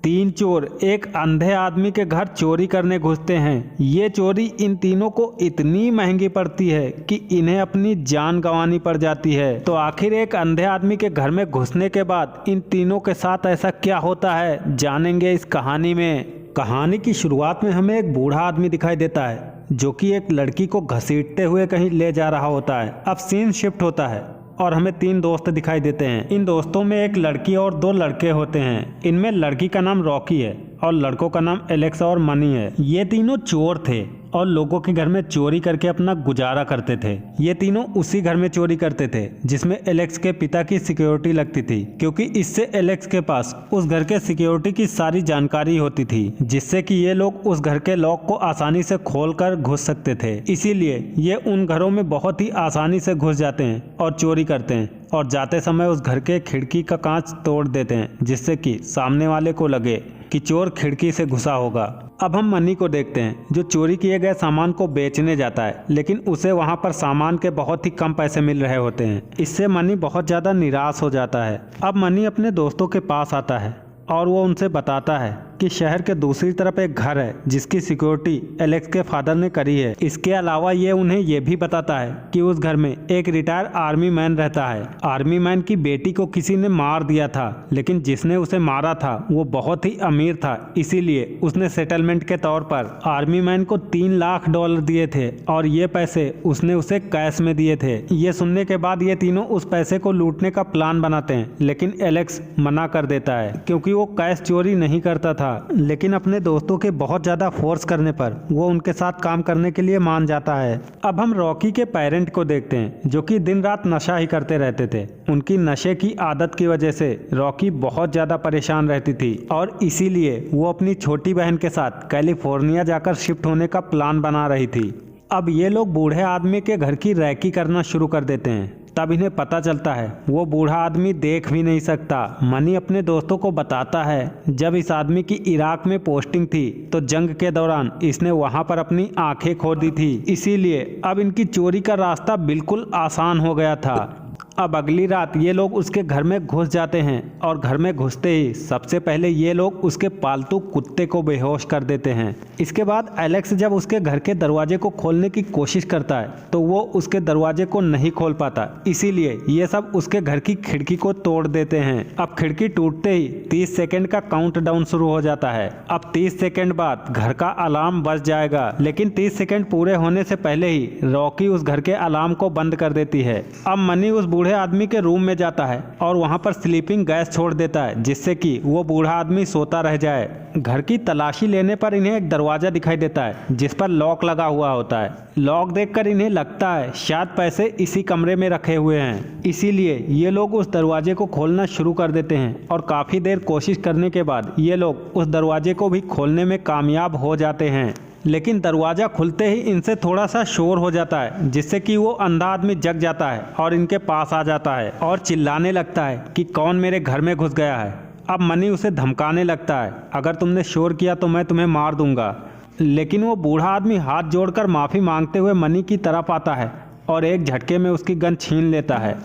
तीन चोर एक अंधे आदमी के घर चोरी करने घुसते हैं। ये चोरी इन तीनों को इतनी महंगी पड़ती है कि इन्हें अपनी जान गंवानी पड़ जाती है। तो आखिर एक अंधे आदमी के घर में घुसने के बाद इन तीनों के साथ ऐसा क्या होता है, जानेंगे इस कहानी में। कहानी की शुरुआत में हमें एक बूढ़ा आदमी दिखाई देता है जो कि एक लड़की को घसीटते हुए कहीं ले जा रहा होता है। अब सीन शिफ्ट होता है और हमें तीन दोस्त दिखाई देते हैं। इन दोस्तों में एक लड़की और दो लड़के होते हैं। इनमें लड़की का नाम रॉकी है और लड़कों का नाम एलेक्स और मनी है। ये तीनों चोर थे और लोगों के घर में चोरी करके अपना गुजारा करते थे। ये तीनों उसी घर में चोरी करते थे जिसमें एलेक्स के पिता की सिक्योरिटी लगती थी, क्योंकि इससे एलेक्स के पास उस घर के सिक्योरिटी की सारी जानकारी होती थी, जिससे कि ये लोग उस घर के लॉक को आसानी से खोलकर घुस सकते थे। इसीलिए ये उन घरों में बहुत ही आसानी से घुस जाते हैं और चोरी करते हैं और जाते समय उस घर के खिड़की का कांच तोड़ देते हैं, जिससे कि सामने वाले को लगे कि चोर खिड़की से घुसा होगा। अब हम मनी को देखते हैं जो चोरी किए गए सामान को बेचने जाता है, लेकिन उसे वहां पर सामान के बहुत ही कम पैसे मिल रहे होते हैं। इससे मनी बहुत ज़्यादा निराश हो जाता है। अब मनी अपने दोस्तों के पास आता है और वो उनसे बताता है कि शहर के दूसरी तरफ एक घर है जिसकी सिक्योरिटी एलेक्स के फादर ने करी है। इसके अलावा ये उन्हें ये भी बताता है कि उस घर में एक रिटायर आर्मी मैन रहता है। आर्मी मैन की बेटी को किसी ने मार दिया था, लेकिन जिसने उसे मारा था वो बहुत ही अमीर था, इसीलिए उसने सेटलमेंट के तौर पर आर्मी मैन को $3 लाख दिए थे और ये पैसे उसने उसे कैश में दिए थे। ये सुनने के बाद ये तीनों उस पैसे को लूटने का प्लान बनाते हैं, लेकिन एलेक्स मना कर देता है क्योंकि वो कैश चोरी नहीं करता था। लेकिन अपने दोस्तों के बहुत ज्यादा फोर्स करने पर वो उनके साथ काम करने के लिए मान जाता है। अब हम रॉकी के पेरेंट को देखते हैं जो कि दिन रात नशा ही करते रहते थे। उनकी नशे की आदत की वजह से रॉकी बहुत ज्यादा परेशान रहती थी और इसीलिए वो अपनी छोटी बहन के साथ कैलिफोर्निया जाकर शिफ्ट होने का प्लान बना रही थी। अब ये लोग बूढ़े आदमी के घर की रैकी करना शुरू कर देते हैं। तब इन्हें पता चलता है वो बूढ़ा आदमी देख भी नहीं सकता। मनी अपने दोस्तों को बताता है जब इस आदमी की इराक में पोस्टिंग थी तो जंग के दौरान इसने वहां पर अपनी आंखें खो दी थी, इसीलिए अब इनकी चोरी का रास्ता बिल्कुल आसान हो गया था। अब अगली रात ये लोग उसके घर में घुस जाते हैं और घर में घुसते ही सबसे पहले ये लोग उसके पालतू कुत्ते को बेहोश कर देते हैं। इसके बाद एलेक्स जब उसके घर के दरवाजे को खोलने की कोशिश करता है तो वो उसके दरवाजे को नहीं खोल पाता, इसीलिए ये सब उसके घर की खिड़की को तोड़ देते हैं। अब खिड़की टूटते ही 30 सेकेंड का काउंटडाउन शुरू हो जाता है। अब 30 सेकेंड बाद घर का अलार्म बज जाएगा, लेकिन 30 सेकेंड पूरे होने से पहले ही रॉकी उस घर के अलार्म को बंद कर देती है। अब मनी उस बूढ़े आदमी के रूम में जाता है और वहां पर स्लीपिंग गैस छोड़ देता है, जिससे कि वो बूढ़ा आदमी सोता रह जाए। घर की तलाशी लेने पर इन्हें एक दरवाजा दिखाई देता है जिस पर लॉक लगा हुआ होता है। लॉक देखकर इन्हें लगता है शायद पैसे इसी कमरे में रखे हुए हैं, इसीलिए ये लोग उस दरवाजे को खोलना शुरू कर देते हैं और काफी देर कोशिश करने के बाद ये लोग उस दरवाजे को भी खोलने में कामयाब हो जाते हैं। लेकिन दरवाज़ा खुलते ही इनसे थोड़ा सा शोर हो जाता है, जिससे कि वो अंधा आदमी जग जाता है और इनके पास आ जाता है और चिल्लाने लगता है कि कौन मेरे घर में घुस गया है। अब मनी उसे धमकाने लगता है, अगर तुमने शोर किया तो मैं तुम्हें मार दूंगा। लेकिन वो बूढ़ा आदमी हाथ जोड़कर माफ़ी मांगते हुए मनी की तरफ आता है और एक झटके में उसकी गन छीन लेता है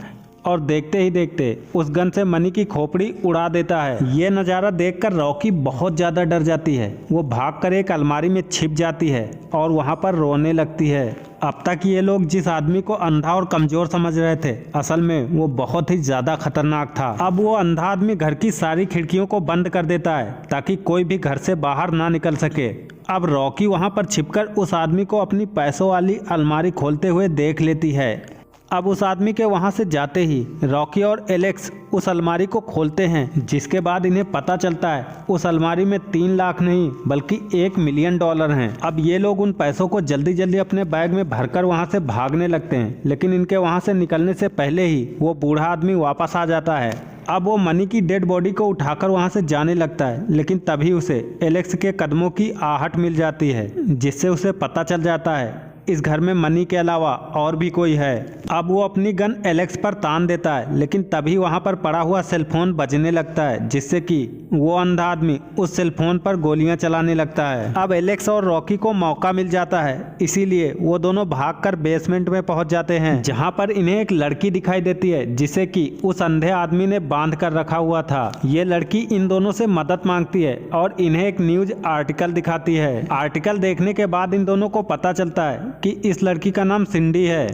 और देखते ही देखते उस गन से मनी की खोपड़ी उड़ा देता है। ये नज़ारा देखकर रॉकी बहुत ज़्यादा डर जाती है। वो भागकर एक अलमारी में छिप जाती है और वहाँ पर रोने लगती है। अब तक ये लोग जिस आदमी को अंधा और कमज़ोर समझ रहे थे, असल में वो बहुत ही ज़्यादा खतरनाक था। अब वो अंधा आदमी घर की सारी खिड़कियों को बंद कर देता है ताकि कोई भी घर से बाहर ना निकल सके। अब रॉकी वहाँ पर छिपकर उस आदमी को अपनी पैसों वाली अलमारी खोलते हुए देख लेती है। अब उस आदमी के वहां से जाते ही रॉकी और एलेक्स उस अलमारी को खोलते हैं, जिसके बाद इन्हें पता चलता है उस अलमारी में 3 लाख नहीं बल्कि $1 मिलियन हैं। अब ये लोग उन पैसों को जल्दी जल्दी अपने बैग में भरकर वहां से भागने लगते हैं, लेकिन इनके वहां से निकलने से पहले ही वो बूढ़ा आदमी वापस आ जाता है। अब वो मनी की डेड बॉडी को उठाकर वहां से जाने लगता है, लेकिन तभी उसे एलेक्स के कदमों की आहट मिल जाती है, जिससे उसे पता चल जाता है इस घर में मनी के अलावा और भी कोई है। अब वो अपनी गन एलेक्स पर तान देता है, लेकिन तभी वहाँ पर पड़ा हुआ सेलफोन बजने लगता है, जिससे कि वो अंधा आदमी उस सेलफोन पर गोलियां चलाने लगता है। अब एलेक्स और रॉकी को मौका मिल जाता है, इसीलिए वो दोनों भागकर बेसमेंट में पहुंच जाते हैं, जहां पर इन्हें एक लड़की दिखाई देती है जिसे कि उस अंधे आदमी ने बांध कर रखा हुआ था। ये लड़की इन दोनों से मदद मांगती है और इन्हें एक न्यूज आर्टिकल दिखाती है। आर्टिकल देखने के बाद इन दोनों को पता चलता है कि इस लड़की का नाम सिंडी है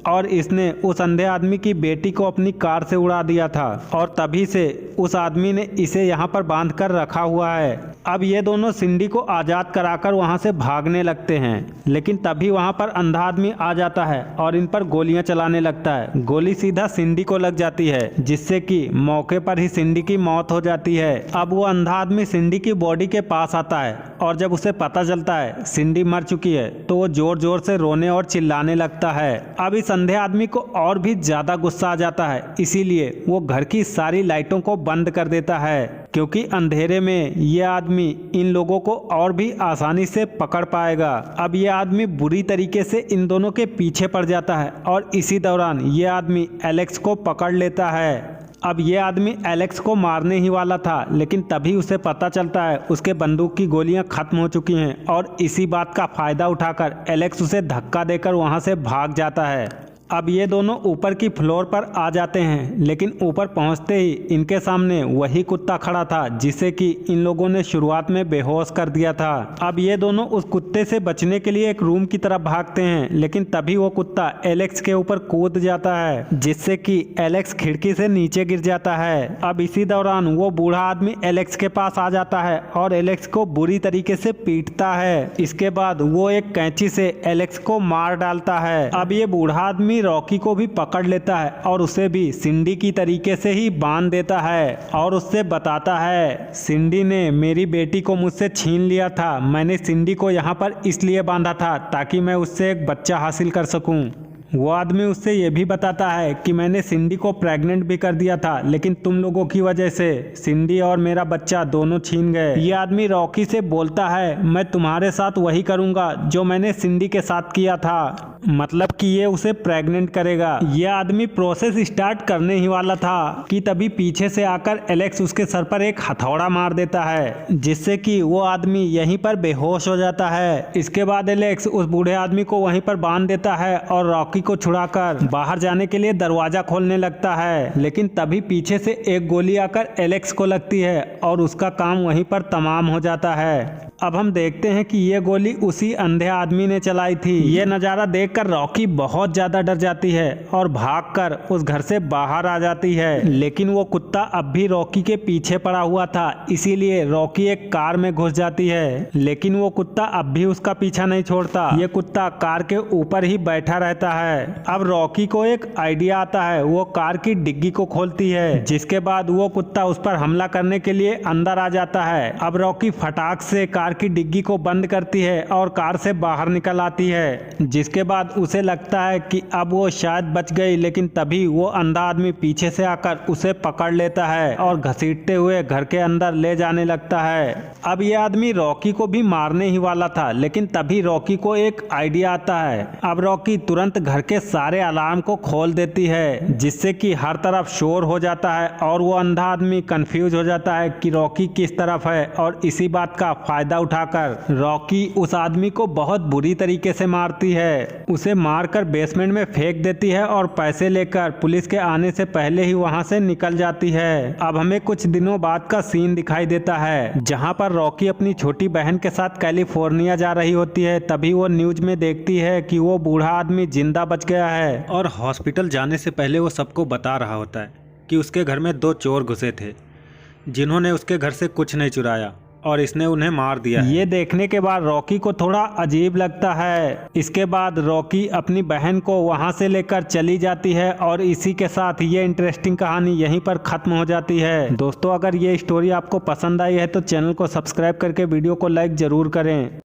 और इसने उस अंधे आदमी की बेटी को अपनी कार से उड़ा दिया था और तभी से उस आदमी ने इसे यहाँ पर बांध कर रखा हुआ है। अब ये दोनों सिंडी को आज़ाद कराकर वहाँ से भागने लगते हैं, लेकिन तभी वहाँ पर अंधा आदमी आ जाता है और इन पर गोलियां चलाने लगता है। गोली सीधा सिंडी को लग जाती है, जिससे कि मौके पर ही सिंडी की मौत हो जाती है। अब वो अंधा आदमी सिंडी की बॉडी के पास आता है और जब उसे पता चलता है सिंडी मर चुकी है तो वो जोर जोर से रोने और चिल्लाने लगता है। अब इस अंधे आदमी को और भी ज्यादा गुस्सा आ जाता है, इसीलिए वो घर की सारी लाइटों को बंद कर देता है, क्योंकि अंधेरे में ये आदमी इन लोगों को और भी आसानी से पकड़ पाएगा। अब ये आदमी बुरी तरीके से इन दोनों के पीछे पड़ जाता है और इसी दौरान ये आदमी एलेक्स को पकड़ लेता है। अब ये आदमी एलेक्स को मारने ही वाला था, लेकिन तभी उसे पता चलता है उसके बंदूक की गोलियां खत्म हो चुकी हैं और इसी बात का फायदा उठाकर एलेक्स उसे धक्का देकर वहां से भाग जाता है। अब ये दोनों ऊपर की फ्लोर पर आ जाते हैं, लेकिन ऊपर पहुंचते ही इनके सामने वही कुत्ता खड़ा था जिसे कि इन लोगों ने शुरुआत में बेहोश कर दिया था। अब ये दोनों उस कुत्ते से बचने के लिए एक रूम की तरफ भागते हैं, लेकिन तभी वो कुत्ता एलेक्स के ऊपर कूद जाता है, जिससे कि एलेक्स खिड़की से नीचे गिर जाता है। अब इसी दौरान वो बूढ़ा आदमी एलेक्स के पास आ जाता है और एलेक्स को बुरी तरीके से पीटता है। इसके बाद वो एक कैंची से एलेक्स को मार डालता है। अब ये बूढ़ा आदमी रॉकी को भी पकड़ लेता है और उसे भी सिंडी की तरीके से ही बांध देता है और उससे बताता है, सिंडी ने मेरी बेटी को मुझसे छीन लिया था। मैंने सिंडी को यहाँ पर इसलिए बांधा था ताकि मैं उससे एक बच्चा हासिल कर सकूं। वो आदमी उससे ये भी बताता है कि मैंने सिंडी को प्रेग्नेंट भी कर दिया था, लेकिन तुम लोगों की वजह से सिंडी और मेरा बच्चा दोनों छीन गए। ये आदमी रॉकी से बोलता है, मैं तुम्हारे साथ वही करूंगा जो मैंने सिंडी के साथ किया था, मतलब कि ये उसे प्रेग्नेंट करेगा। ये आदमी प्रोसेस स्टार्ट करने ही वाला था कि तभी पीछे से आकर एलेक्स उसके सर पर एक हथौड़ा मार देता है, जिससे कि वो आदमी यहीं पर बेहोश हो जाता है। इसके बाद एलेक्स उस बूढ़े आदमी को वहीं पर बांध देता है और रॉकी को छुड़ाकर बाहर जाने के लिए दरवाजा खोलने लगता है, लेकिन तभी पीछे से एक गोली आकर एलेक्स को लगती है और उसका काम वहीं पर तमाम हो जाता है। अब हम देखते हैं कि ये गोली उसी अंधे आदमी ने चलाई थी। ये नज़ारा देखकर रॉकी बहुत ज़्यादा डर जाती है और भागकर उस घर से बाहर आ जाती है, लेकिन वो कुत्ता अब भी रॉकी के पीछे पड़ा हुआ था, इसीलिए रॉकी एक कार में घुस जाती है, लेकिन वो कुत्ता अब भी उसका पीछा नहीं छोड़ता। ये कुत्ता कार के ऊपर ही बैठा रहता है। अब रॉकी को एक आइडिया आता है, वो कार की डिग्गी को खोलती है, जिसके बाद वो कुत्ता उस पर हमला करने के लिए अंदर आ जाता है। अब रॉकी फटाक से कार की डिग्गी को बंद करती है और कार से बाहर निकल आती है, जिसके बाद उसे लगता है कि अब वो शायद बच गई, लेकिन तभी वो अंधा आदमी पीछे से आकर उसे पकड़ लेता है और घसीटते हुए घर के अंदर ले जाने लगता है। अब ये आदमी रॉकी को भी मारने ही वाला था, लेकिन तभी रॉकी को एक आइडिया आता है। अब रॉकी तुरंत घर के सारे अलार्म को खोल देती है, जिससे कि हर तरफ शोर हो जाता है और वो अंधा आदमी कंफ्यूज हो जाता है कि रॉकी किस तरफ है, और इसी बात का फायदा उठाकर रॉकी उस आदमी को बहुत बुरी तरीके से मारती है। उसे मारकर बेसमेंट में फेंक देती है और पैसे लेकर पुलिस के आने से पहले ही वहां से निकल जाती है। अब हमें कुछ दिनों बाद का सीन दिखाई देता है, जहां पर रॉकी अपनी छोटी बहन के साथ कैलिफोर्निया जा रही होती है। तभी वो न्यूज में देखती है कि वो बूढ़ा आदमी जिंदा बच गया है और हॉस्पिटल जाने से पहले वो सबको बता रहा होता है कि उसके घर में 2 चोर घुसे थे, जिन्होंने उसके घर से कुछ नहीं चुराया और इसने उन्हें मार दिया। ये देखने के बाद रॉकी को थोड़ा अजीब लगता है। इसके बाद रॉकी अपनी बहन को वहां से लेकर चली जाती है और इसी के साथ ये इंटरेस्टिंग कहानी यहीं पर खत्म हो जाती है। दोस्तों, अगर ये स्टोरी आपको पसंद आई है तो चैनल को सब्सक्राइब करके वीडियो को लाइक जरूर करें।